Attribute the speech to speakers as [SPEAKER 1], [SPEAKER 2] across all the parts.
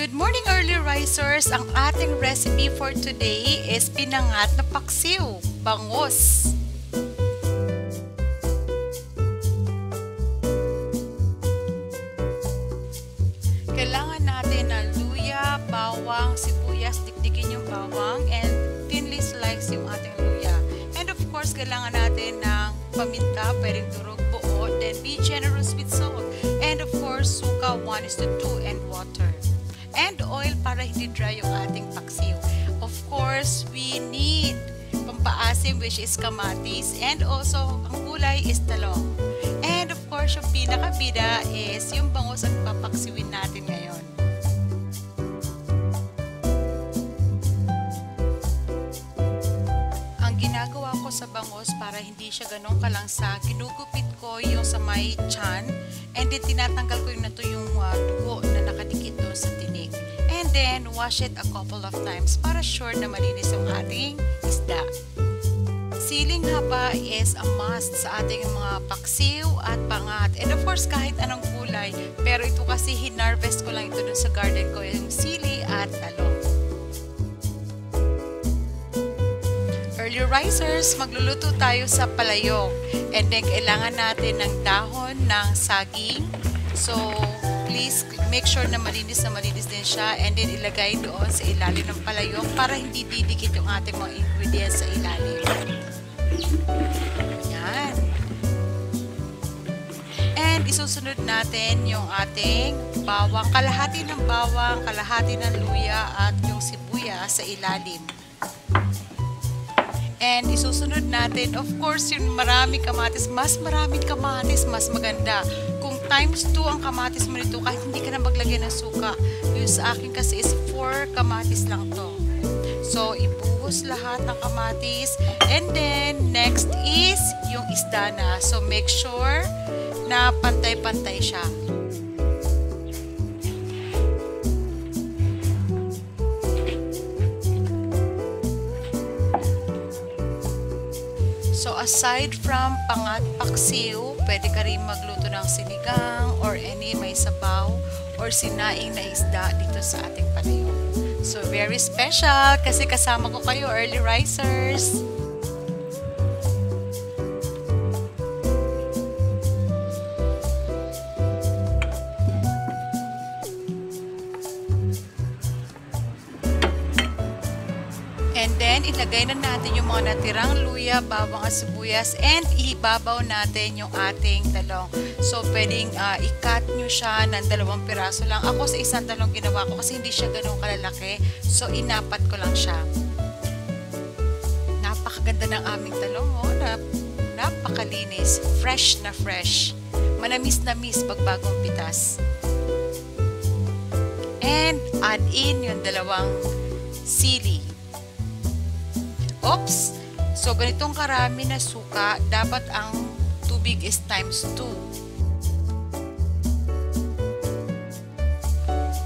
[SPEAKER 1] Good morning, early risers! Ang ating recipe for today is pinangat na paksiw, bangus. Kailangan natin ng luya, bawang, sibuyas, dikdikin yung bawang, and thinly slice yung ating luya. And of course, kailangan natin ng paminta, pwedeng durog, buo, then be generous with salt. And of course, suka 1:2 and water. And oil para hindi dry yung ating paksiw. Of course, we need pampaasim which is kamatis, and also ang gulay is talong. And of course, yung pinakabida is yung bangus ang papaksiwin natin ngayon. Ang ginagawa ko sa bangus para hindi siya ganun kalangsa, ginugupit ko yung sa may tiyan, and then tinatanggal ko yung natuyong dugo na nakadikit doon sa tinik. And then, wash it a couple of times para sure na malinis yung ating isda. Siling haba is a must sa ating mga paksiw at pangat. And of course, kahit anong gulay. Pero ito kasi hinarvest ko lang ito dun sa garden ko, yung sili at talong. Early risers, magluluto tayo sa palayok. And then, kailangan natin ng dahon ng saging. So, please make sure na malinis din siya, and then ilagay doon sa ilalim ng palayok para hindi didikit yung ating mga ingredients sa ilalim. Yan. And isusunod natin yung ating bawang, kalahati ng bawang, kalahati ng luya at yung sibuyas sa ilalim. And isusunod natin, of course, yung maraming kamatis. Mas maraming kamatis, mas maganda. Kung times 2 ang kamatis mo nito, kahit hindi ka na maglagay ng suka. Yung sa akin kasi is 4 kamatis lang to. So, ibuhos lahat ng kamatis. And then, next is yung isda na. So, make sure na pantay-pantay siya. So, aside from pangat paksiw, pwede ka rin magluto ng sinigang or any may sabaw or sinaing na isda dito sa ating palayok. So, very special kasi kasama ko kayo, early risers. And then, ilagay na natin yung mga natirang luya, bawang at sibuyas, and ibabaw natin yung ating talong. So, pwedeng i-cut nyo siya ng 2 piraso lang. Ako sa isang talong ginawa ko kasi hindi siya ganun kalalaki. So, inapat ko lang siya. Napakaganda ng aming talong. Oh, napakalinis. Fresh na fresh. Manamis-namis pag bagong pitas. And, add in yung 2 sili. Oops! So, ganitong karami na suka, dapat ang tubig is times 2.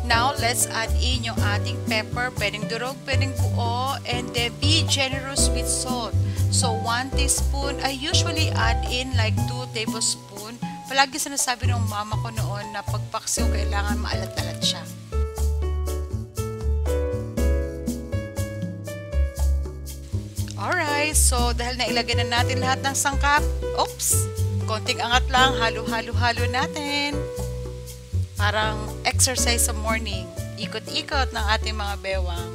[SPEAKER 1] Now, let's add in yung ating pepper, pwedeng durog, pwedeng buo, and then be generous with salt. So, 1 teaspoon, I usually add in like 2 tablespoon. Palagi sinasabi ng mama ko noon na pagpaksiw, kailangan maalat-alat siya. Alright, so dahil nailagay na natin lahat ng sangkap, oops, konting angat lang, halo-halo-halo natin. Parang exercise sa morning, ikot-ikot ng ating mga bewang.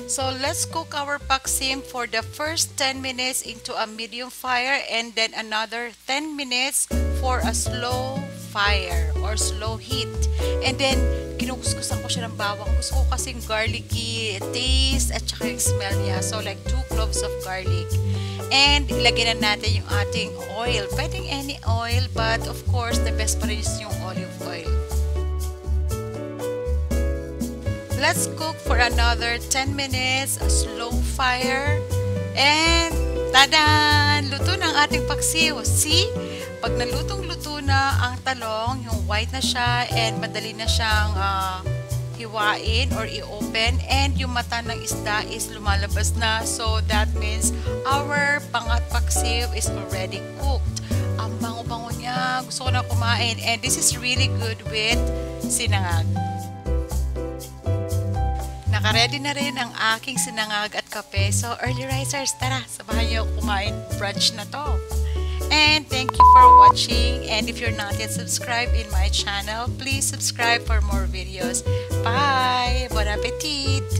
[SPEAKER 1] So let's cook our paksim for the first 10 minutes into a medium fire, and then another 10 minutes for a slow fire or slow heat. And then, kinukuskusan ko siya ng bawang. Gusto ko kasing garlicky taste at saka yung smell niya. So, like 2 cloves of garlic. And, ilagay na natin yung ating oil. Pwedeng any oil, but of course, the best pa rin is yung olive oil. Let's cook for another 10 minutes, a slow fire. And, tadan! Luto ng ating paksiw. See? Pag nalutong-luto na ang talong, yung white na siya and madali na siyang hiwain or i-open, and yung mata ng isda is lumalabas na. So, that means our pangat paksiw is already cooked. Ang bango-bango niya. Gusto gusto ko na kumain. And this is really good with sinangag. Nakaready na rin ang aking sinangag at kape. So, early risers, tara, sabahan niyo kumain brunch na to. And thank you for watching. And if you're not yet subscribed in my channel, please subscribe for more videos. Bye! Bon appetit!